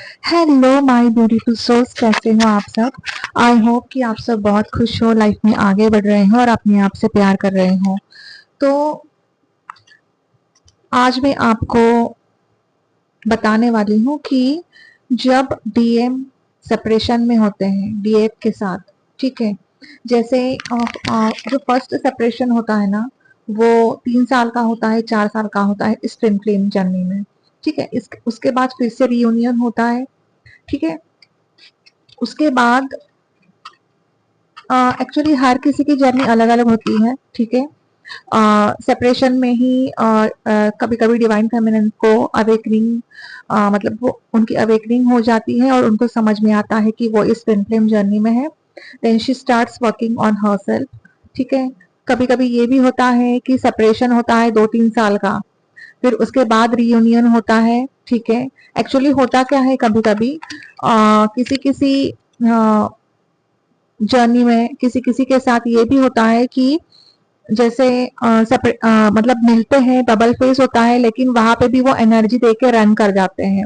Hello my beautiful souls, कैसे हो आप सब। आई होप कि आप सब बहुत खुश हो, लाइफ में आगे बढ़ रहे हो और अपने आप से प्यार कर रहे हो। तो आज मैं आपको बताने वाली हूँ कि जब डीएम सेपरेशन में होते हैं डीएफ के साथ, ठीक है, जैसे जो फर्स्ट सेपरेशन होता है ना, वो 3 साल का होता है, 4 साल का होता है इस ट्विन फ्लेम जर्नी में, ठीक है। उसके बाद फिर से रियूनियन होता है, ठीक है। उसके बाद एक्चुअली हर किसी की जर्नी अलग अलग होती है, ठीक है। सेपरेशन में ही कभी कभी डिवाइन फेमिनिन को अवेकनिंग, मतलब वो उनकी अवेकनिंग हो जाती है और उनको समझ में आता है कि वो इस ट्विन फ्लेम जर्नी में है। Then she starts working on herself, ठीक है। कभी कभी ये भी होता है कि सेपरेशन होता है 2-3 साल का, फिर उसके बाद रियूनियन होता है, ठीक है। एक्चुअली होता क्या है, कभी कभी किसी किसी जर्नी में किसी किसी के साथ ये भी होता है कि जैसे मतलब मिलते हैं, डबल फेस होता है, लेकिन वहां पे भी वो एनर्जी देके रन कर जाते हैं।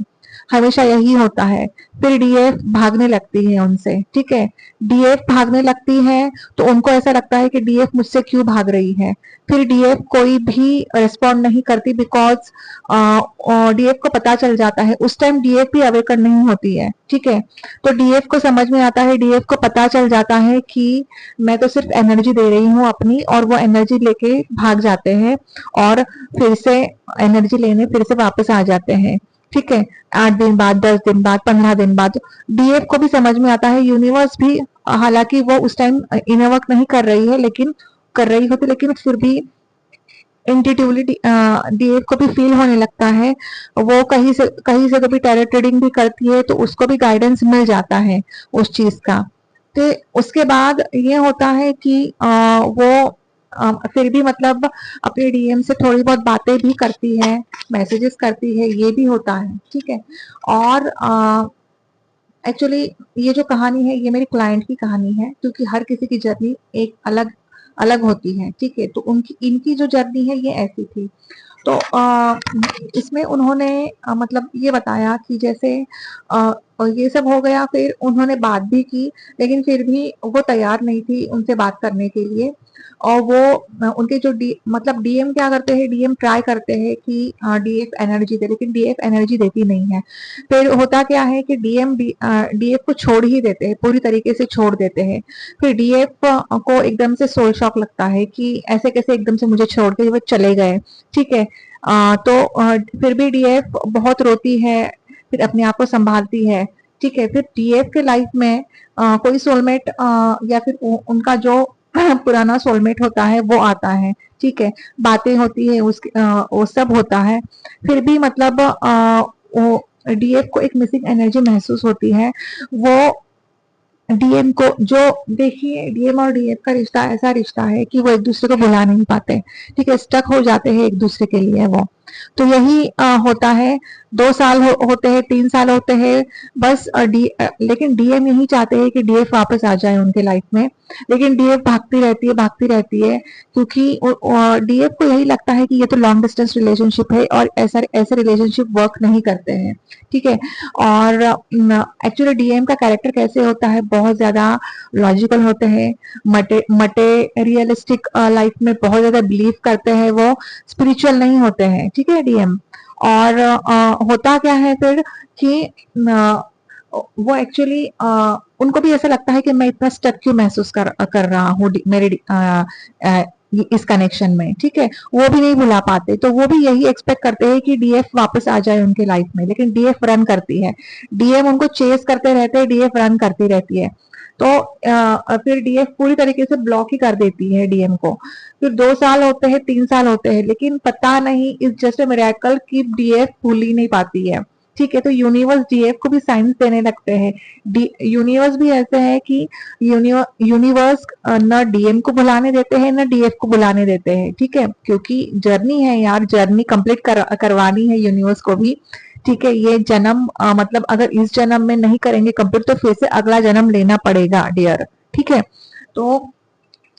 हमेशा यही होता है। फिर डीएफ भागने लगती है उनसे, ठीक है। डीएफ भागने लगती है तो उनको ऐसा लगता है कि डीएफ मुझसे क्यों भाग रही है। फिर डीएफ कोई भी रिस्पॉन्ड नहीं करती, बिकॉज डीएफ को पता चल जाता है, उस टाइम डीएफ भी अवेकन नहीं होती है, ठीक है। तो डीएफ को समझ में आता है, डीएफ को पता चल जाता है कि मैं तो सिर्फ एनर्जी दे रही हूँ अपनी, और वो एनर्जी लेके भाग जाते हैं और फिर से एनर्जी लेने फिर से वापस आ जाते हैं, ठीक है। 8 दिन बाद, 10 दिन बाद, 15 दिन बाद डीएफ को भी समझ में आता है, यूनिवर्स भी, हालांकि वो उस टाइम इनर वर्क नहीं कर रही है, लेकिन कर रही होती, लेकिन फिर भी इंट्यूटिवली डीएफ को भी फील होने लगता है। वो कहीं से कभी टैरो ट्रेडिंग भी करती है तो उसको भी गाइडेंस मिल जाता है उस चीज का। तो उसके बाद ये होता है कि वो फिर भी मतलब अपने डीएम से थोड़ी बहुत बातें भी करती है, मैसेजेस करती है, ये भी होता है, ठीक है। और एक्चुअली ये जो कहानी है ये मेरी क्लाइंट की कहानी है, क्योंकि हर किसी की जर्नी एक अलग अलग होती है, ठीक है। तो उनकी इनकी जो जर्नी है ये ऐसी थी। तो इसमें उन्होंने मतलब ये बताया कि जैसे ये सब हो गया, फिर उन्होंने बात भी की, लेकिन फिर भी वो तैयार नहीं थी उनसे बात करने के लिए। और वो उनके जो मतलब डीएम क्या करते हैं, डीएम ट्राई करते हैं कि डीएफ एनर्जी दे, लेकिन डीएफ एनर्जी देती नहीं है। फिर होता क्या है कि डीएफ को छोड़ ही देते हैं, पूरी तरीके से छोड़ देते हैं। फिर डीएफ को एकदम से सोल शॉक लगता है कि ऐसे कैसे एकदम से मुझे छोड़ के वो चले गए, ठीक है। तो फिर भी डीएफ बहुत रोती है, फिर अपने आप को संभालती है, ठीक है। फिर डीएफ के लाइफ में कोई सोलमेट या फिर उनका जो पुराना सोलमेट होता है वो आता है, ठीक है। बातें होती है, वो सब होता है। फिर भी मतलब वो डीएफ को एक मिसिंग एनर्जी महसूस होती है। वो डीएम को जो, देखिए डीएम और डीएफ का रिश्ता ऐसा रिश्ता है कि वो एक दूसरे को भुला नहीं पाते, ठीक है। स्टक हो जाते हैं एक दूसरे के लिए वो। तो यही होता है। 2 साल होते हैं, 3 साल होते हैं, बस लेकिन डीएम यही चाहते हैं कि डीएफ वापस आ जाए उनके लाइफ में। लेकिन डीएफ भागती रहती है, भागती रहती है, क्योंकि डीएफ को यही लगता है कि ये तो लॉन्ग डिस्टेंस रिलेशनशिप है और ऐसा ऐसे रिलेशनशिप वर्क नहीं करते हैं, ठीक है। और एक्चुअली डीएम का कैरेक्टर कैसे होता है, बहुत ज्यादा लॉजिकल होते हैं, मटेरियलिस्टिक लाइफ में बहुत ज्यादा बिलीव करते हैं, वो स्पिरिचुअल नहीं होते हैं, ठीक है डीएम। और होता क्या है फिर कि वो एक्चुअली उनको भी ऐसा लगता है कि मैं इतना स्टक क्यों महसूस कर रहा हूँ मेरे इस कनेक्शन में, ठीक है। वो भी नहीं भुला पाते, तो वो भी यही एक्सपेक्ट करते हैं कि डीएफ वापस आ जाए उनके लाइफ में, लेकिन डीएफ रन करती है। डीएम उनको चेस करते रहते हैं, डीएफ रन करती रहती है। तो फिर डीएफ पूरी तरीके से ब्लॉक ही कर देती है डीएम को। फिर 2 साल होते हैं, 3 साल होते हैं, लेकिन पता नहीं इस जस्ट मिरेकल की डीएफ भूल ही नहीं पाती है, ठीक है। तो यूनिवर्स डीएफ को भी साइंस देने लगते हैं। यूनिवर्स भी ऐसे है कि यूनिवर्स न डीएम को बुलाने देते हैं न डीएफ को बुलाने देते हैं, ठीक है। क्योंकि जर्नी है यार, जर्नी कंप्लीट करवानी है यूनिवर्स को भी, ठीक है। ये जन्म मतलब अगर इस जन्म में नहीं करेंगे कंप्लीट, तो फिर से अगला जन्म लेना पड़ेगा डियर, ठीक है। तो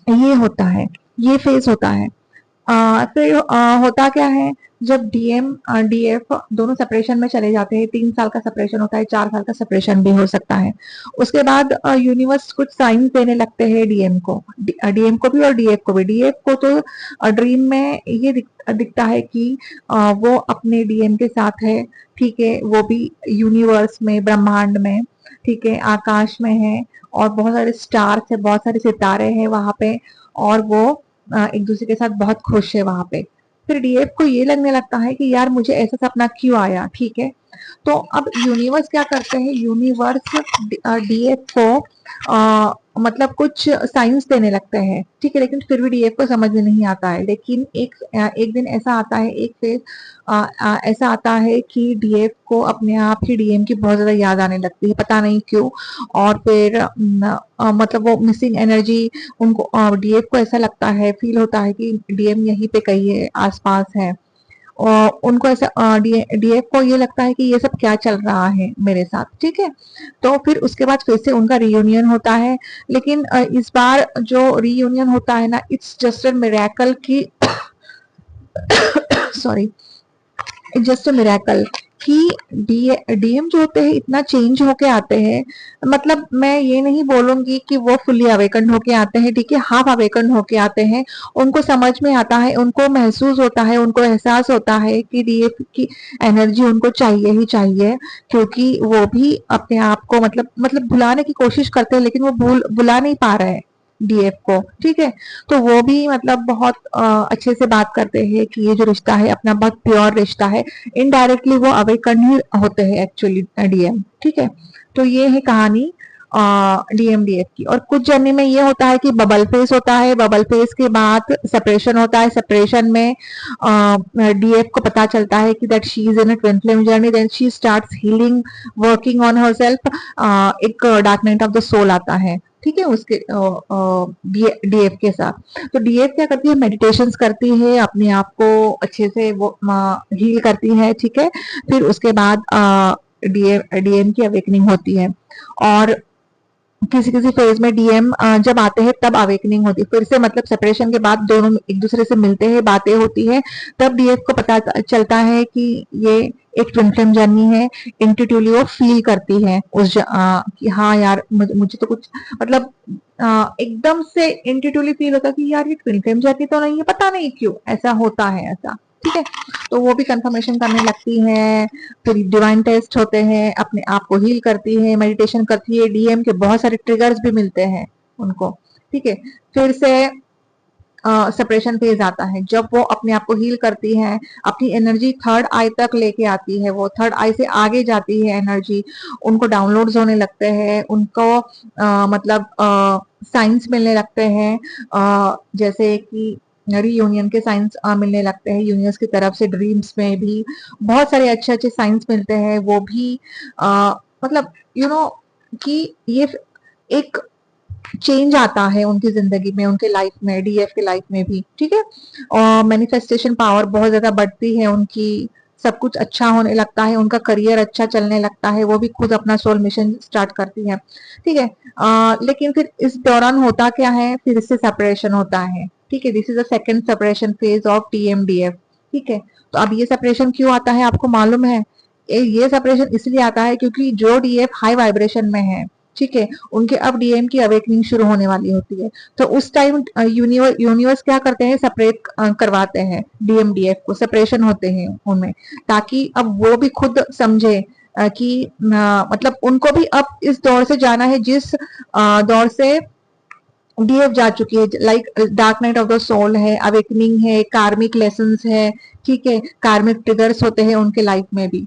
ये होता है, ये फेज होता है। फिर होता क्या है जब डीएम डीएफ दोनों सेपरेशन में चले जाते हैं, 3 साल का सेपरेशन होता है, 4 साल का सेपरेशन भी हो सकता है। उसके बाद यूनिवर्स कुछ साइंस देने लगते हैं डीएम को, डीएम को भी और डीएफ को भी। डीएफ को तो ड्रीम में ये दिखता है कि वो अपने डीएम के साथ है, ठीक है, वो भी यूनिवर्स में, ब्रह्मांड में, ठीक है, आकाश में है, और बहुत सारे स्टार्स है, बहुत सारे सितारे हैं वहां पे, और वो एक दूसरे के साथ बहुत खुश है वहां पे। फिर डीएफ को ये लगने लगता है कि यार मुझे ऐसा सपना क्यों आया, ठीक है। तो अब यूनिवर्स क्या करते हैं, यूनिवर्स डीएफ को मतलब कुछ साइंस देने लगते हैं, ठीक है, लेकिन फिर भी डीएफ को समझ में नहीं आता है। लेकिन एक दिन ऐसा आता है, एक फेज ऐसा आता है कि डीएफ को अपने आप ही डीएम की बहुत ज्यादा याद आने लगती है, पता नहीं क्यों। और फिर मतलब वो मिसिंग एनर्जी उनको, डीएफ को ऐसा लगता है, फील होता है कि डीएम यहीं पे कहीं है, आसपास है, और उनको ऐसा डीएफ को ये लगता है कि ये सब क्या चल रहा है मेरे साथ, ठीक है। तो फिर उसके बाद फिर से उनका रीयूनियन होता है, लेकिन इस बार जो रीयूनियन होता है ना, इट्स जस्ट अ मिरेकल की सॉरी, जस्ट मिरेकल कि डीएम जो होते हैं इतना चेंज होके आते हैं। मतलब मैं ये नहीं बोलूंगी कि वो फुली अवेकन होके आते हैं, ठीक है, हाफ अवेकन होके आते हैं। उनको समझ में आता है, उनको महसूस होता है, उनको एहसास होता है कि डीएफ की एनर्जी उनको चाहिए ही चाहिए, क्योंकि वो भी अपने आप को मतलब भुलाने की कोशिश करते हैं, लेकिन वो बुला नहीं पा रहे हैं डीएफ को, ठीक है। तो वो भी मतलब बहुत अच्छे से बात करते हैं कि ये जो रिश्ता है अपना बहुत प्योर रिश्ता है। इनडायरेक्टली वो अवेकन ही होते हैं एक्चुअली डीएम, ठीक है। तो ये है कहानी डीएम डीएफ की। और कुछ जर्नी में ये होता है कि बबल फेस होता है, बबल फेस के बाद सेपरेशन होता है, सेपरेशन में डीएफ को पता चलता है कि that she is in a twin flame journey, then she starts healing, working on herself. एक dark night of the soul आता है, ठीक है, उसके डीएफ के साथ। तो डीएफ क्या करती है, मेडिटेशन करती है, अपने आप को अच्छे से वो हील करती है, ठीक है। फिर उसके बाद डीएम की अवेकनिंग होती है। और किसी किसी फेज में डीएम जब आते हैं तब अवेकनिंग होती है, फिर से मतलब सेपरेशन के बाद दोनों एक दूसरे से मिलते हैं, बातें होती है, तब डीएफ को पता चलता है कि ये एक ट्विन फ्लेम जर्नी है। इंट्यूटिवली वो फील करती है कि हाँ यार मुझे तो कुछ मतलब एकदम से इंट्यूटिवली फील होता है कि यार ये ट्विन फ्लेम जर्नी तो नहीं है, पता नहीं क्यों ऐसा होता है, ऐसा, ठीक है। तो वो भी कंफर्मेशन करने लगती है, फिर डिवाइन टेस्ट होते हैं, अपने आप को हील करती है, मेडिटेशन करती है, डीएम के बहुत सारे ट्रिगर्स भी मिलते हैं उनको, ठीक है। फिर से सेपरेशन फेज आता है, जब वो अपने आप को हील करती है, अपनी एनर्जी थर्ड आई तक लेके आती है, वो थर्ड आई से आगे जाती है एनर्जी, उनको डाउनलोड्स होने लगते हैं, उनको मतलब साइंस मिलने लगते हैं, जैसे कि रीयूनियन के साइंस मिलने लगते हैं यूनिवर्स की तरफ से, ड्रीम्स में भी बहुत सारे अच्छे अच्छे साइंस मिलते हैं, वो भी मतलब यू नो कि ये एक चेंज आता है उनकी जिंदगी में, उनके लाइफ में, डीएफ के लाइफ में भी, ठीक है। और मैनिफेस्टेशन पावर बहुत ज्यादा बढ़ती है उनकी, सब कुछ अच्छा होने लगता है, उनका करियर अच्छा चलने लगता है, वो भी खुद अपना सोल मिशन स्टार्ट करती है, ठीक है। लेकिन फिर इस दौरान होता क्या है, फिर इससे सेपरेशन होता है, ठीक है। This is the second separation phase of TMDF, ठीक है। तो अब ये सेपरेशन क्यों आता है आपको मालूम है? ये सेपरेशन इसलिए आता है क्योंकि जो डीएफ हाई वाइब्रेशन में है, ठीक है, उनके अब डीएम की अवेकनिंग शुरू होने वाली होती है। तो उस टाइम यूनिवर्स क्या करते हैं, सेपरेट करवाते हैं डीएम डीएफ को, सेपरेशन होते हैं उनमें, ताकि अब वो भी खुद समझे कि मतलब उनको भी अब इस दौर से जाना है जिस दौर से डीएफ जा चुकी है, like dark night of the soul है, अवेकनिंग है, कार्मिक लेसन्स है, ठीक है, कार्मिक ट्रिगर्स होते हैं उनके लाइफ में भी।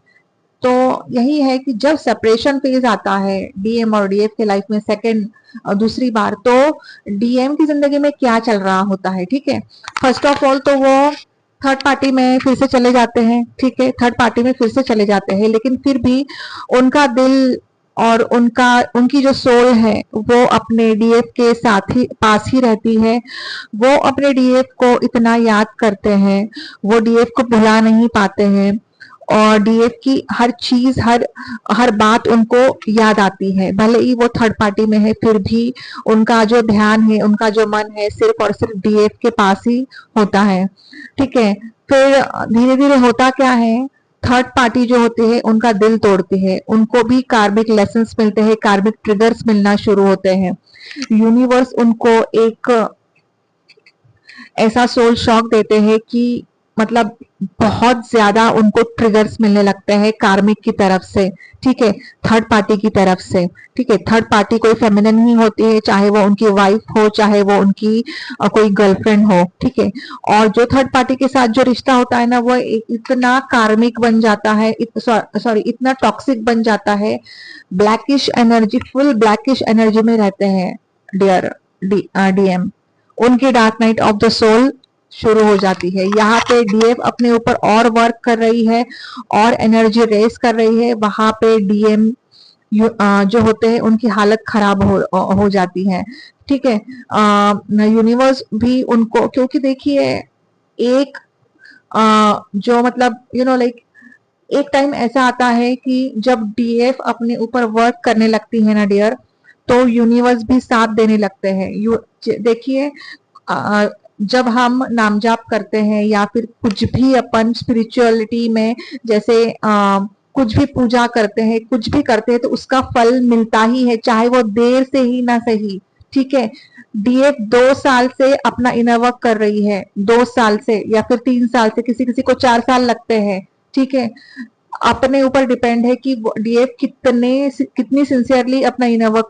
तो यही है कि जब सेपरेशन फेज आता है डीएम और डीएफ के लाइफ में सेकंड, दूसरी बार, तो डीएम की जिंदगी में क्या चल रहा होता है, ठीक है। फर्स्ट ऑफ ऑल तो वो थर्ड पार्टी में फिर से चले जाते हैं, ठीक है, थर्ड पार्टी में फिर से चले जाते हैं, लेकिन फिर भी उनका दिल और उनकी जो सोल है वो अपने डीएफ के साथ ही पास ही रहती है। वो अपने डीएफ को इतना याद करते हैं, वो डीएफ को भुला नहीं पाते हैं, और डीएफ की हर चीज, हर हर बात उनको याद आती है, भले ही वो थर्ड पार्टी में है, फिर भी उनका जो ध्यान है, उनका जो मन है, सिर्फ और सिर्फ डीएफ के पास ही होता है, ठीक है। फिर धीरे धीरे होता क्या है, थर्ड पार्टी जो होती है उनका दिल तोड़ती है, उनको भी कार्मिक लेसन्स मिलते हैं, कार्मिक ट्रिगर्स मिलना शुरू होते हैं। यूनिवर्स उनको एक ऐसा सोल शॉक देते हैं कि मतलब बहुत ज्यादा उनको ट्रिगर्स मिलने लगते हैं कार्मिक की तरफ से, ठीक है, थर्ड पार्टी की तरफ से। ठीक है, थर्ड पार्टी कोई फेमिनिन ही होती है, चाहे वो उनकी वाइफ हो, चाहे वो उनकी कोई गर्लफ्रेंड हो, ठीक है। और जो थर्ड पार्टी के साथ जो रिश्ता होता है ना, वो इतना कार्मिक बन जाता है, सॉरी इतना टॉक्सिक बन जाता है, blackish energy, full blackish energy में रहते हैं डियर डीएम। उनकी dark night of the soul शुरू हो जाती है। यहाँ पे डीएफ अपने ऊपर और वर्क कर रही है और एनर्जी रेस कर रही है, वहां पे डीएम जो होते हैं उनकी हालत खराब हो जाती है। ठीक है, यूनिवर्स भी उनको, क्योंकि देखिए एक जो मतलब लाइक एक टाइम ऐसा आता है कि जब डीएफ अपने ऊपर वर्क करने लगती है ना डियर, तो यूनिवर्स भी साथ देने लगते हैं। देखिए जब हम नाम जाप करते हैं या फिर कुछ भी अपन स्पिरिचुअलिटी में जैसे कुछ भी पूजा करते हैं, कुछ भी करते हैं, तो उसका फल मिलता ही है, चाहे वो देर से ही ना सही। ठीक है, डीएफ 2 साल से अपना इनर वर्क कर रही है, 2 साल से या फिर 3 साल से, किसी किसी को 4 साल लगते हैं। ठीक है, अपने ऊपर डिपेंड है कि डीएफ कितनी सिंसियरली अपना इनर वर्क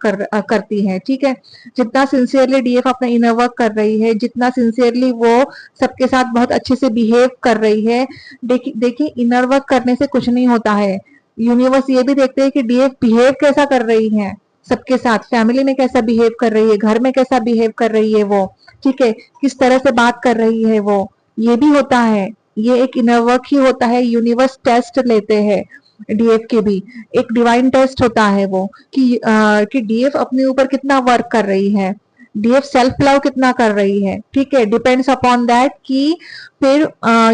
करती है। ठीक है, जितना सिंसियरली डीएफ अपना इनर वर्क कर रही है, जितना सिंसियरली वो सबके साथ बहुत अच्छे से बिहेव कर रही है। देखिए इनर वर्क करने से कुछ नहीं होता है, यूनिवर्स ये भी देखते हैं कि डीएफ बिहेव कैसा कर रही है सबके साथ, फैमिली में कैसा बिहेव कर रही है, घर में कैसा बिहेव कर रही है वो, ठीक है, किस तरह से बात कर रही है वो, ये भी होता है। ये एक इनर वर्क ही होता है, यूनिवर्स टेस्ट लेते हैं डीएफ के भी, एक डिवाइन टेस्ट होता है वो कि डीएफ अपने ऊपर कितना वर्क कर रही है, डीएफ सेल्फ लव कितना कर रही है। ठीक है, डिपेंड्स अपॉन दैट कि फिर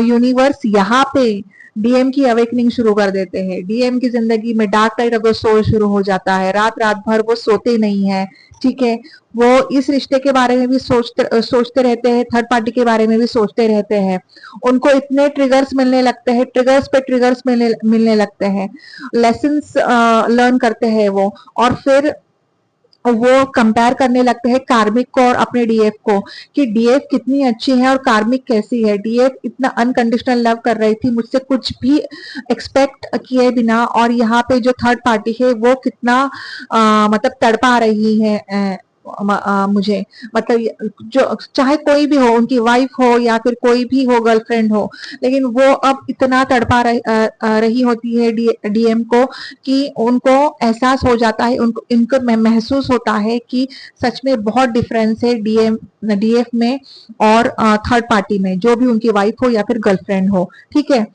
यूनिवर्स यहाँ पे डीएम की अवेकनिंग शुरू कर देते हैं। डीएम की जिंदगी में dark night of the soul शुरू हो जाता है, रात रात भर वो सोते नहीं है। ठीक है, वो इस रिश्ते के बारे में भी सोचते रहते हैं, थर्ड पार्टी के बारे में भी सोचते रहते हैं। उनको इतने ट्रिगर्स मिलने लगते हैं, ट्रिगर्स पे ट्रिगर्स मिलने लगते हैं, लेसन्स लर्न करते हैं वो, और फिर वो कंपेयर करने लगते हैं कार्मिक को और अपने डीएफ को कि डीएफ कितनी अच्छी है और कार्मिक कैसी है। डीएफ इतना अनकंडीशनल लव कर रही थी मुझसे, कुछ भी एक्सपेक्ट किए बिना, और यहाँ पे जो थर्ड पार्टी है वो कितना मतलब तड़पा रही है मुझे, मतलब जो चाहे कोई भी हो, उनकी वाइफ हो या फिर कोई भी हो, गर्लफ्रेंड हो, लेकिन वो अब इतना तड़पा रही होती है डीएम को कि उनको एहसास हो जाता है, इनको महसूस होता है कि सच में बहुत डिफरेंस है डीएफ में और थर्ड पार्टी में, जो भी उनकी वाइफ हो या फिर गर्लफ्रेंड हो। ठीक है,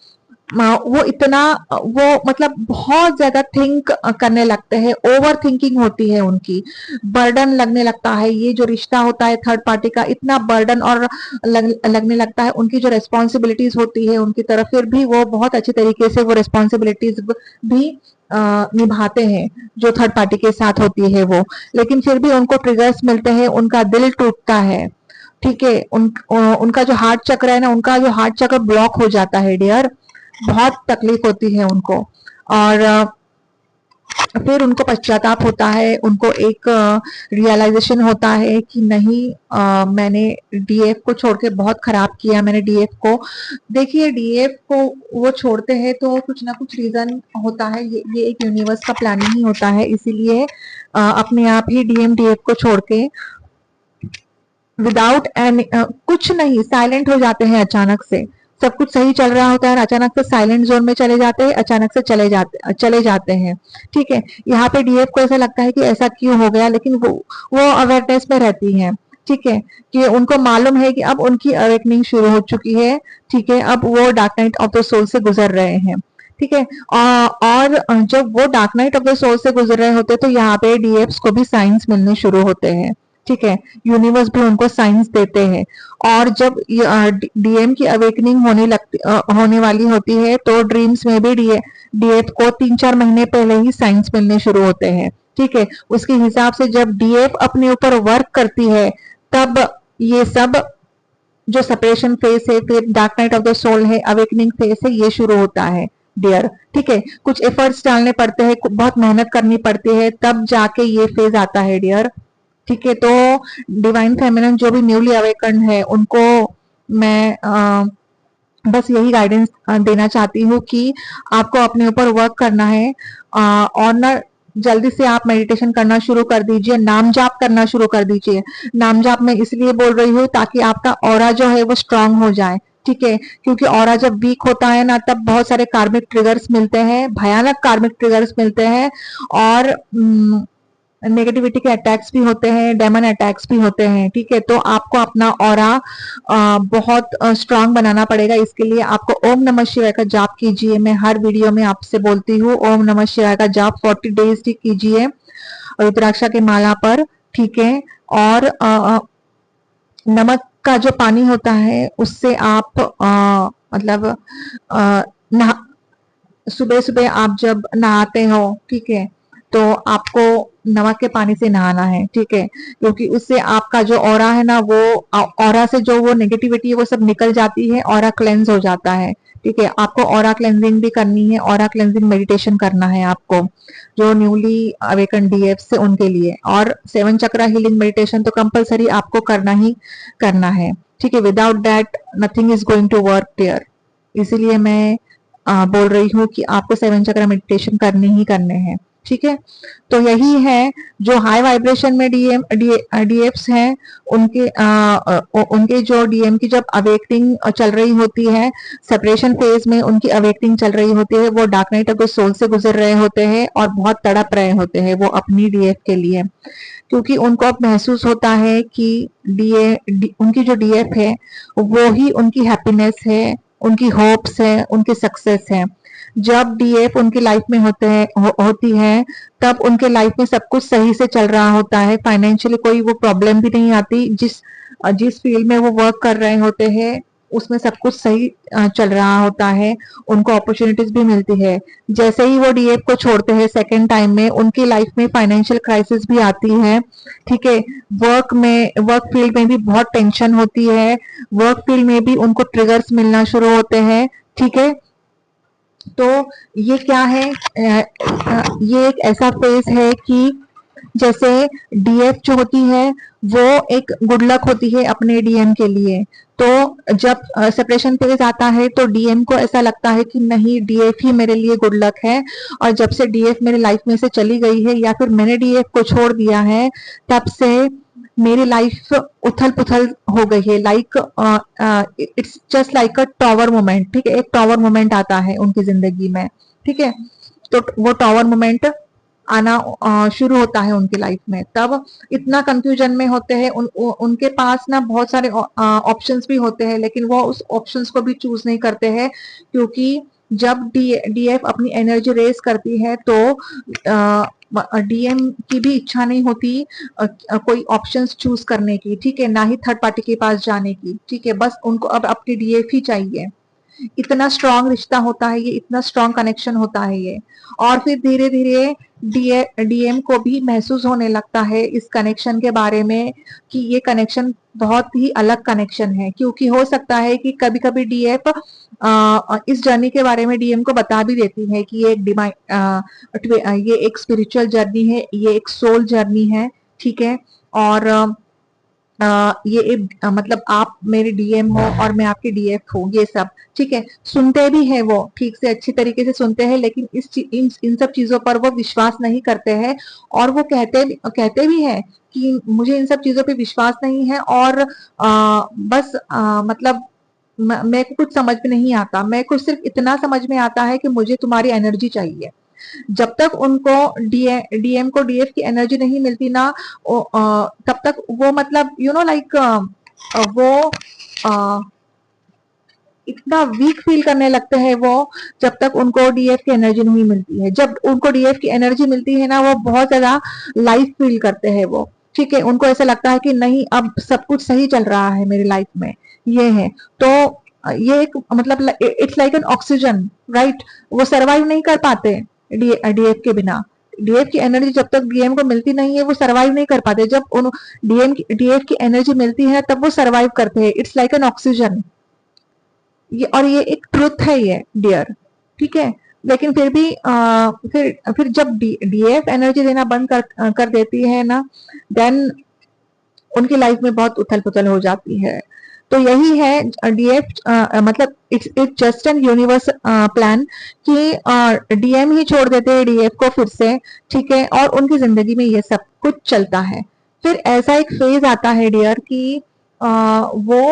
वो इतना वो मतलब बहुत ज्यादा थिंक करने लगते हैं, ओवर थिंकिंग होती है उनकी, बर्डन लगने लगता है, ये जो रिश्ता होता है थर्ड पार्टी का इतना बर्डन और लगने लगता है, उनकी जो रेस्पॉन्सिबिलिटीज होती है उनकी तरफ, फिर भी वो बहुत अच्छे तरीके से वो रेस्पॉन्सिबिलिटीज भी निभाते हैं जो थर्ड पार्टी के साथ होती है वो, लेकिन फिर भी उनको ट्रिगर्स मिलते हैं, उनका दिल टूटता है। ठीक है, उनका जो हार्ट चक्र है ना, उनका जो हार्ट चक्र ब्लॉक हो जाता है डियर, बहुत तकलीफ होती है उनको, और फिर उनको पश्चाताप होता है, उनको एक रियलाइजेशन होता है कि नहीं मैंने डीएफ को छोड़ के बहुत खराब किया, मैंने डीएफ को, देखिए डीएफ को वो छोड़ते हैं तो कुछ ना कुछ रीजन होता है, ये एक यूनिवर्स का प्लानिंग ही होता है, इसीलिए अपने आप ही डीएम डीएफ को छोड़ के विदाउट एनी कुछ नहीं साइलेंट हो जाते हैं, अचानक से सब कुछ सही चल रहा होता है और अचानक से साइलेंट जोन में चले जाते हैं, अचानक से चले जाते हैं। ठीक है, यहाँ पे डीएफ को ऐसा लगता है कि ऐसा क्यों हो गया, लेकिन वो अवेयरनेस में रहती है। ठीक है, कि उनको मालूम है कि अब उनकी अवेकनिंग शुरू हो चुकी है। ठीक है, अब वो dark night of the soul से गुजर रहे हैं। ठीक है, और जब वो dark night of the soul से गुजर रहे होते तो यहाँ पे डीएफ्स को भी साइंस मिलने शुरू होते हैं। ठीक है, यूनिवर्स भी उनको साइंस देते हैं, और जब डीएम की अवेकनिंग होने वाली होती है तो ड्रीम्स में भी डीएफ को 3-4 महीने पहले ही साइंस मिलने शुरू होते हैं। ठीक है, उसके हिसाब से जब डीएफ अपने ऊपर वर्क करती है तब ये सब जो सेपरेशन फेज है, फिर dark night of the soul है, अवेकनिंग फेज है, ये शुरू होता है डियर। ठीक है, कुछ एफर्ट्स डालने पड़ते हैं, बहुत मेहनत करनी पड़ती है, तब जाके ये फेज आता है डियर। ठीक है, तो डिवाइन फेमिनिन जो भी न्यूली अवेकन है उनको मैं बस यही गाइडेंस देना चाहती हूँ कि आपको अपने ऊपर वर्क करना है, और ना जल्दी से आप मेडिटेशन करना शुरू कर दीजिए, नाम जाप करना शुरू कर दीजिए। नाम जाप मैं इसलिए बोल रही हूँ ताकि आपका ऑरा जो है वो स्ट्रांग हो जाए। ठीक है, क्योंकि ऑरा जब वीक होता है ना, तब बहुत सारे कार्मिक ट्रिगर्स मिलते हैं, भयानक कार्मिक ट्रिगर्स मिलते हैं, और नेगेटिविटी के अटैक्स भी होते हैं, डेमन अटैक्स भी होते हैं। ठीक है, तो आपको अपना ऑरा बहुत स्ट्रांग बनाना पड़ेगा। इसके लिए आपको ओम नमः शिवाय का जाप कीजिए। मैं हर वीडियो में आपसे बोलती हूँ, ओम नमः शिवाय का जाप 40 डेज कीजिए रुद्राक्षा के माला पर। ठीक है, और नमक का जो पानी होता है उससे आप मतलब नहा सुबह सुबह आप जब नहाते हो, ठीक है, तो आपको नमक के पानी से नहाना है। ठीक है, क्योंकि उससे आपका जो ऑरा है ना, वो ऑरा से जो वो नेगेटिविटी है वो सब निकल जाती है, ऑरा क्लेंस हो जाता है। ठीक है, आपको ऑरा क्लेंजिंग भी करनी है, ऑरा क्लेंजिंग मेडिटेशन करना है आपको, जो न्यूली अवेकन डीएफ से उनके लिए। और 7 चक्रा हीलिंग मेडिटेशन तो कंपलसरी आपको करना ही करना है। ठीक है, without that nothing is going to work there. इसीलिए मैं बोल रही हूँ कि आपको 7 चक्र मेडिटेशन करने ही करने हैं। ठीक है, तो यही है जो हाई वाइब्रेशन में डीएफ्स हैं, उनके जो डीएम की जब अवेकनिंग चल रही होती है, सेपरेशन फेज में उनकी अवेकनिंग चल रही होती है, वो dark night of the soul से गुजर रहे होते हैं और बहुत तड़प रहे होते हैं वो अपनी डीएफ के लिए, क्योंकि उनको अब महसूस होता है कि उनकी जो डीएफ है वो ही उनकी हैप्पीनेस है, उनकी होप्स है, उनकी सक्सेस है। जब डीएफ उनकी लाइफ में होती है, तब उनके लाइफ में सब कुछ सही से चल रहा होता है, फाइनेंशियली कोई वो प्रॉब्लम भी नहीं आती। जिस फील्ड में वो वर्क कर रहे होते हैं उसमें सब कुछ सही चल रहा होता है, उनको अपॉर्चुनिटीज भी मिलती है। जैसे ही वो डीएफ को छोड़ते हैं सेकेंड टाइम में, उनकी लाइफ में फाइनेंशियल क्राइसिस भी आती है। ठीक है, वर्क फील्ड में भी बहुत टेंशन होती है, वर्क फील्ड में भी उनको ट्रिगर्स मिलना शुरू होते हैं। ठीक है, तो ये क्या है, ये एक ऐसा फेज है कि जैसे डीएफ जो होती है वो एक गुड लक होती है अपने डीएम के लिए। तो जब सेपरेशन फेज आता है तो डीएम को ऐसा लगता है कि नहीं, डीएफ ही मेरे लिए गुड लक है, और जब से डीएफ मेरे लाइफ में से चली गई है या फिर मैंने डीएफ को छोड़ दिया है, तब से मेरी लाइफ उथल पुथल हो गई है। Like it's just like a tower moment. ठीक है, एक टॉवर मोमेंट आता है उनकी जिंदगी में। ठीक है, तो वो टॉवर मोमेंट आना शुरू होता है उनकी लाइफ में, तब इतना कंफ्यूजन में होते हैं। उनके पास ना बहुत सारे ऑप्शंस भी होते हैं, लेकिन वो उस ऑप्शंस को भी चूज नहीं करते हैं, क्योंकि जब डीएफ अपनी एनर्जी रेस करती है तो डीएम की भी इच्छा नहीं होती कोई ऑप्शंस चूज करने की। ठीक है, ना ही थर्ड पार्टी के पास जाने की। ठीक है, बस उनको अब अपनी डीएफ ही चाहिए। इतना स्ट्रांग रिश्ता होता है ये, इतना स्ट्रांग कनेक्शन होता है ये। और फिर धीरे धीरे डीएम को भी महसूस होने लगता है इस कनेक्शन के बारे में कि ये कनेक्शन बहुत ही अलग कनेक्शन है, क्योंकि हो सकता है कि कभी कभी डीएफ इस जर्नी के बारे में डीएम को बता भी देती है कि ये एक ये एक स्पिरिचुअल जर्नी है, ये एक सोल जर्नी है। ठीक है, और ये एक मतलब आप मेरे डीएम हो और मैं आपके डीएफ हूँ, ये सब ठीक है। सुनते भी है वो, ठीक से अच्छी तरीके से सुनते हैं, लेकिन इन सब चीजों पर वो विश्वास नहीं करते हैं। और वो कहते भी हैं कि मुझे इन सब चीजों पे विश्वास नहीं है, और बस मतलब मेरे को कुछ समझ में नहीं आता, मेरे को सिर्फ इतना समझ में आता है कि मुझे तुम्हारी एनर्जी चाहिए। जब तक उनको डीएम को डीएफ की एनर्जी नहीं मिलती ना, तब तक वो मतलब लाइक वो इतना वीक फील करने लगते हैं वो, जब तक उनको डीएफ की एनर्जी नहीं मिलती है। जब उनको डीएफ की एनर्जी मिलती है ना, वो बहुत ज्यादा लाइफ फील करते हैं वो। ठीक है, उनको ऐसा लगता है कि नहीं, अब सब कुछ सही चल रहा है मेरी लाइफ में, ये है। तो ये एक मतलब it's like an oxygen, right. वो सरवाइव नहीं कर पाते डीएफ के बिना, डीएफ की एनर्जी जब तक डीएम को मिलती नहीं है वो सरवाइव नहीं कर पाते, जब उन डीएफ की एनर्जी मिलती है तब वो सरवाइव करते हैं। इट्स लाइक एन ऑक्सीजन, ये और ये एक ट्रुथ है ये डियर, ठीक है। लेकिन फिर भी फिर जब डीएफ एनर्जी देना बंद कर देती है ना, देन उनकी लाइफ में बहुत उथल पुथल हो जाती है। तो यही है डीएफ, मतलब it's just N universe plan कि डीएम ही छोड़ देते हैं डीएफ को फिर से, ठीक है, और उनकी जिंदगी में ये सब कुछ चलता है। फिर ऐसा एक फेज आता है डियर कि वो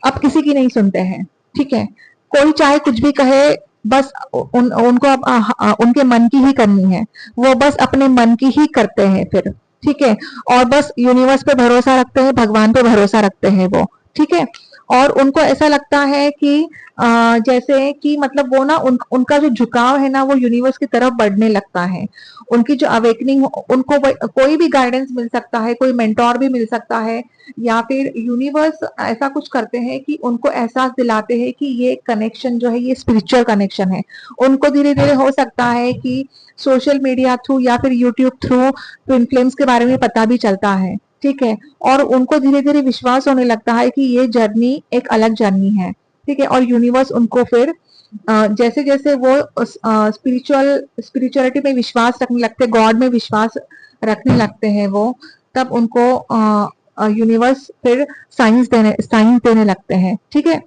अब किसी की नहीं सुनते हैं, ठीक है। कोई चाहे कुछ भी कहे, बस उनको अब उनके मन की ही करनी है, वो बस अपने मन की ही करते हैं फिर, ठीक है। और बस यूनिवर्स पे भरोसा रखते हैं, भगवान पे भरोसा रखते हैं वो, ठीक है। और उनको ऐसा लगता है कि जैसे कि मतलब वो ना उनका जो झुकाव है ना वो यूनिवर्स की तरफ बढ़ने लगता है। उनकी जो अवेकनिंग, उनको कोई भी गाइडेंस मिल सकता है, कोई मेंटोर भी मिल सकता है, या फिर यूनिवर्स ऐसा कुछ करते हैं कि उनको एहसास दिलाते हैं कि ये कनेक्शन जो है ये स्पिरिचुअल कनेक्शन है। उनको धीरे धीरे हो सकता है कि सोशल मीडिया थ्रू या फिर यूट्यूब थ्रू ट्विन फ्लेम्स के बारे में पता भी चलता है, ठीक है। और उनको धीरे धीरे विश्वास होने लगता है कि ये जर्नी एक अलग जर्नी है, ठीक है। और यूनिवर्स उनको फिर जैसे जैसे वो स्पिरिचुअलिटी में विश्वास रखने लगते, गॉड में विश्वास रखने लगते हैं वो, तब उनको यूनिवर्स फिर साइंस देने लगते हैं, ठीक है।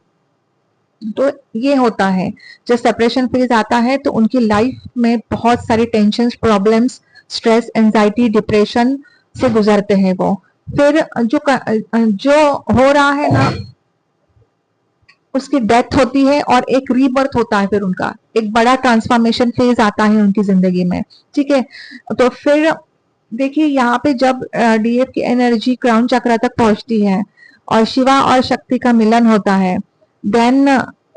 तो ये होता है जब सेपरेशन फेज आता है तो उनकी लाइफ में बहुत सारी tension, problems, stress, anxiety, depression से गुजरते हैं वो। फिर जो हो रहा है ना उसकी डेथ होती है और एक रीबर्थ होता है, फिर उनका एक बड़ा ट्रांसफॉर्मेशन फेज आता है उनकी जिंदगी में, ठीक है। तो फिर देखिए यहाँ पे जब डीएफ की एनर्जी क्राउन चक्र तक पहुंचती है और शिवा और शक्ति का मिलन होता है, then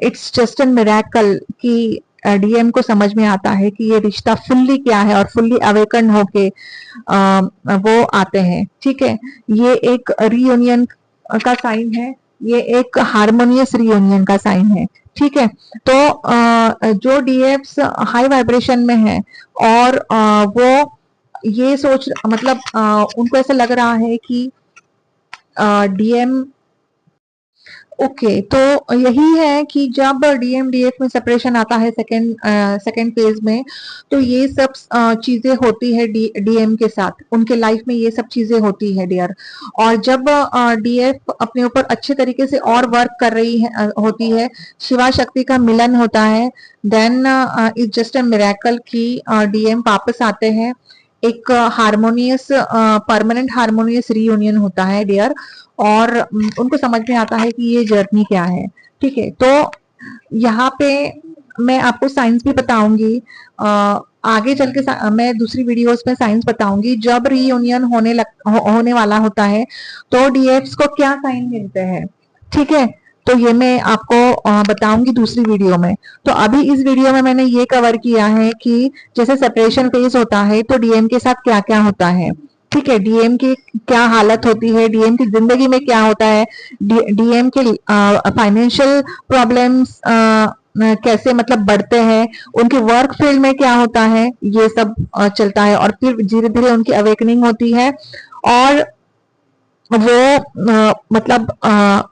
it's just an miracle कि डीएम को समझ में आता है कि ये रिश्ता फुल्ली क्या है और फुल्ली अवेकन होके वो आते हैं, ठीक है। ये एक रीयूनियन का साइन है, ये एक हार्मोनियस रीयूनियन का साइन है, ठीक है। तो जो डीएफ्स हाई वाइब्रेशन में है और वो ये सोच, मतलब उनको ऐसा लग रहा है कि डीएम ओके, तो यही है कि जब डीएम डीएफ में सेपरेशन आता है सेकेंड फेज में, तो ये सब चीजें होती है डीएम के साथ, उनके लाइफ में ये सब चीजें होती है डियर। और जब डीएफ अपने ऊपर अच्छे तरीके से और वर्क कर रही है होती है, शिवा शक्ति का मिलन होता है, then it's just a miracle कि डीएम वापस आते हैं, एक हार्मोनियस परमानेंट हार्मोनियस रीयूनियन होता है डियर। और उनको समझ में आता है कि ये जर्नी क्या है, ठीक है। तो यहाँ पे मैं आपको साइंस भी बताऊंगी, आगे चल के मैं दूसरी वीडियोस में साइंस बताऊंगी। जब रीयूनियन होने वाला होता है तो डीएफ्स को क्या साइन मिलते हैं, ठीक है। तो ये मैं आपको बताऊंगी दूसरी वीडियो में। तो अभी इस वीडियो में मैंने ये कवर किया है कि जैसे सेपरेशन फेज होता है तो डीएम के साथ क्या क्या होता है, ठीक है। डीएम की क्या हालत होती है, डीएम की जिंदगी में क्या होता है, डीएम के फाइनेंशियल प्रॉब्लम्स कैसे मतलब बढ़ते हैं, उनके वर्क फील्ड में क्या होता है, ये सब चलता है। और फिर धीरे धीरे उनकी अवेकनिंग होती है और वो मतलब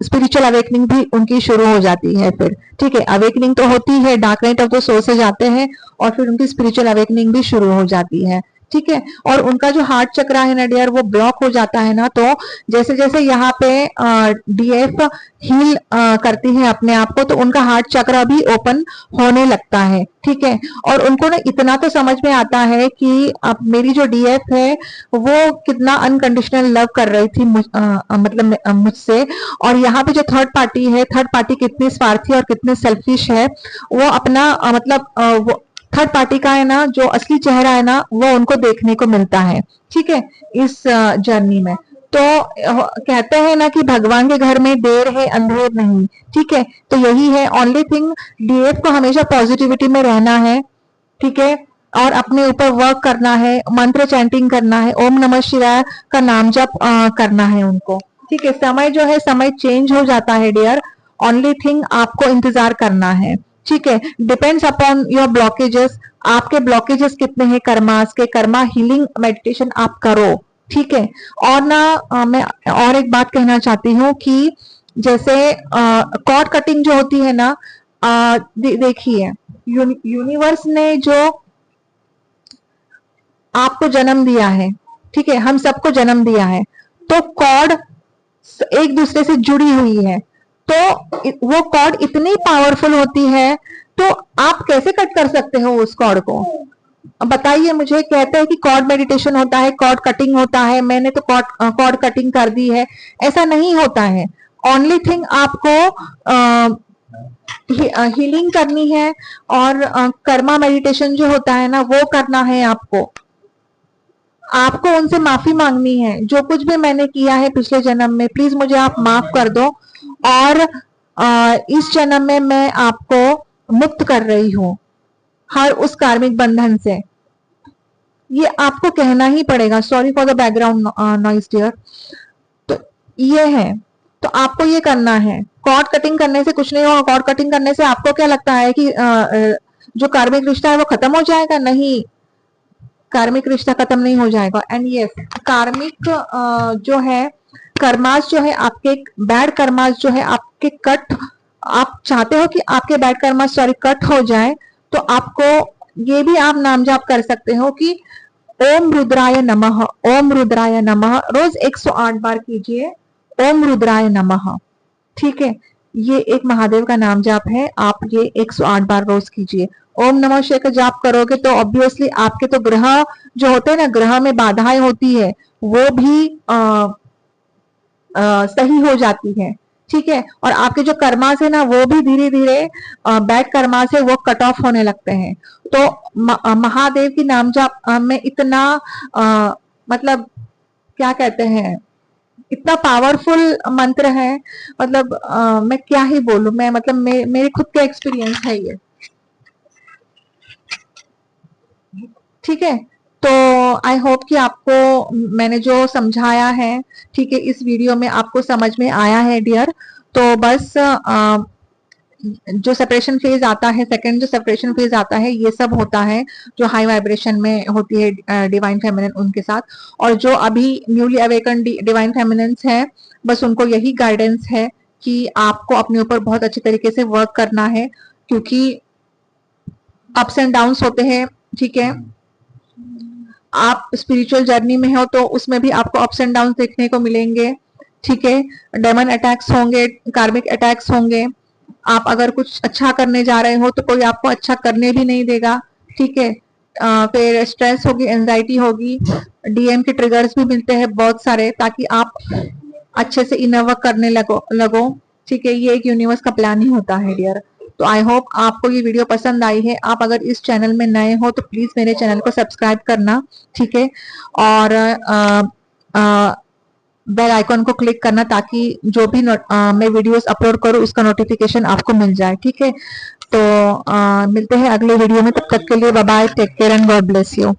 स्पिरिचुअल अवेकनिंग भी उनकी शुरू हो जाती है फिर, ठीक है। अवेकनिंग तो होती है, dark night of the soul से जाते हैं और फिर उनकी स्पिरिचुअल अवेकनिंग भी शुरू हो जाती है, ठीक है। और उनका जो हार्ट चक्र है ना डियर वो ब्लॉक हो जाता है ना, तो जैसे जैसे यहाँ पे डीएफ हील करती है अपने आप को, तो उनका हार्ट चक्र भी ओपन होने लगता है, ठीक है। और उनको ना इतना तो समझ में आता है कि अब मेरी जो डीएफ है वो कितना अनकंडीशनल लव कर रही थी मतलब मुझसे, और यहाँ पे जो थर्ड पार्टी है, थर्ड पार्टी कितनी स्वार्थी और कितने सेल्फिश है, वो अपना मतलब वो थर्ड पार्टी का है ना जो असली चेहरा है ना वो उनको देखने को मिलता है, ठीक है, इस जर्नी में। तो कहते हैं ना कि भगवान के घर में देर है अंधेर नहीं, ठीक है। तो यही है ओनली थिंग, डीएफ को हमेशा पॉजिटिविटी में रहना है, ठीक है। और अपने ऊपर वर्क करना है, मंत्र चैंटिंग करना है, ओम नमः शिवाय का नाम जप करना है उनको, ठीक है। समय जो है समय चेंज हो जाता है डियर, ओनली थिंग आपको इंतजार करना है, ठीक है, डिपेंड्स अपॉन योर ब्लॉकेजेस, आपके ब्लॉकेजेस कितने हैं कर्मास के, कर्मा हीलिंग मेडिटेशन आप करो, ठीक है। और ना मैं और एक बात कहना चाहती हूँ कि जैसे कॉर्ड कटिंग जो होती है ना, देखिए यूनिवर्स ने जो आपको जन्म दिया है, ठीक है, हम सबको जन्म दिया है, तो कॉर्ड एक दूसरे से जुड़ी हुई है, तो वो कॉर्ड इतनी पावरफुल होती है, तो आप कैसे कट कर सकते हो उस कॉर्ड को, बताइए मुझे। कहते हैं कि कॉर्ड मेडिटेशन होता है, कॉर्ड कटिंग होता है, मैंने तो कॉर्ड कटिंग कर दी है, ऐसा नहीं होता है। ओनली थिंग आपको हीलिंग करनी है, और कर्मा मेडिटेशन जो होता है ना वो करना है आपको। आपको उनसे माफी मांगनी है, जो कुछ भी मैंने किया है पिछले जन्म में, प्लीज मुझे आप माफ कर दो, और इस जन्म में मैं आपको मुक्त कर रही हूं हर उस कार्मिक बंधन से। ये आपको कहना ही पड़ेगा। Sorry for the background noise dear. तो ये है, तो आपको ये करना है। कॉर्ड कटिंग करने से कुछ नहीं होगा। कॉर्ड कटिंग करने से आपको क्या लगता है कि जो कार्मिक रिश्ता है वो खत्म हो जाएगा? नहीं, कार्मिक रिश्ता खत्म नहीं हो जाएगा। एंड यस, कार्मिक जो है, कर्मास जो है आपके, बैड कर्मास जो है आपके कट, आप चाहते हो कि आपके बैड कर्मास सॉरी कट हो जाए, तो आपको ये भी आप नाम जाप कर सकते हो कि ओम रुद्राय नमः, ओम रुद्राय नमः, रोज 108 बार कीजिए ओम रुद्राय नमः, ठीक है। ये एक महादेव का नाम जाप है, आप ये 108 बार रोज कीजिए। ओम नमः शिवाय का जाप करोगे तो ऑब्वियसली आपके तो ग्रह जो होते हैं ना, ग्रह में बाधाएं होती है, वो भी सही हो जाती है, ठीक है। और आपके जो कर्मा से ना वो भी धीरे धीरे बैड कर्मा से वो कट ऑफ होने लगते हैं। तो महादेव की नाम जाप में इतना मतलब क्या कहते हैं, इतना पावरफुल मंत्र है, मतलब मैं क्या ही बोलूं, मैं मतलब मेरे खुद का एक्सपीरियंस है ये, ठीक है। तो आई होप कि आपको मैंने जो समझाया है, ठीक है, इस वीडियो में आपको समझ में आया है डियर। तो बस जो सेपरेशन फेज आता है, सेकंड जो सेपरेशन फेज आता है, ये सब होता है जो हाई वाइब्रेशन में होती है डिवाइन फेमिनिन उनके साथ। और जो अभी न्यूली अवेकन डिवाइन फेमिनिन्स है, बस उनको यही गाइडेंस है कि आपको अपने ऊपर बहुत अच्छे तरीके से वर्क करना है, क्योंकि अप्स एंड डाउन्स होते हैं, ठीक है। आप स्पिरिचुअल जर्नी में हो तो उसमें भी आपको अप्स एंड डाउन देखने को मिलेंगे, ठीक है। डेमन अटैक्स होंगे, कार्मिक अटैक्स होंगे। आप अगर कुछ अच्छा करने जा रहे हो तो कोई आपको अच्छा करने भी नहीं देगा, ठीक है। फिर स्ट्रेस होगी, एंजाइटी होगी, डीएम के ट्रिगर्स भी मिलते हैं बहुत सारे, ताकि आप अच्छे से इनर वर्क करने लगो, ठीक है। ये एक यूनिवर्स का प्लान ही होता है डियर। तो आई होप आपको ये वीडियो पसंद आई है। आप अगर इस चैनल में नए हो तो प्लीज मेरे चैनल को सब्सक्राइब करना, ठीक है। और बेल आइकॉन को क्लिक करना, ताकि जो भी मैं वीडियोस अपलोड करूं उसका नोटिफिकेशन आपको मिल जाए, ठीक है। तो मिलते हैं अगले वीडियो में, तब तक के लिए bye bye, take care and god bless you.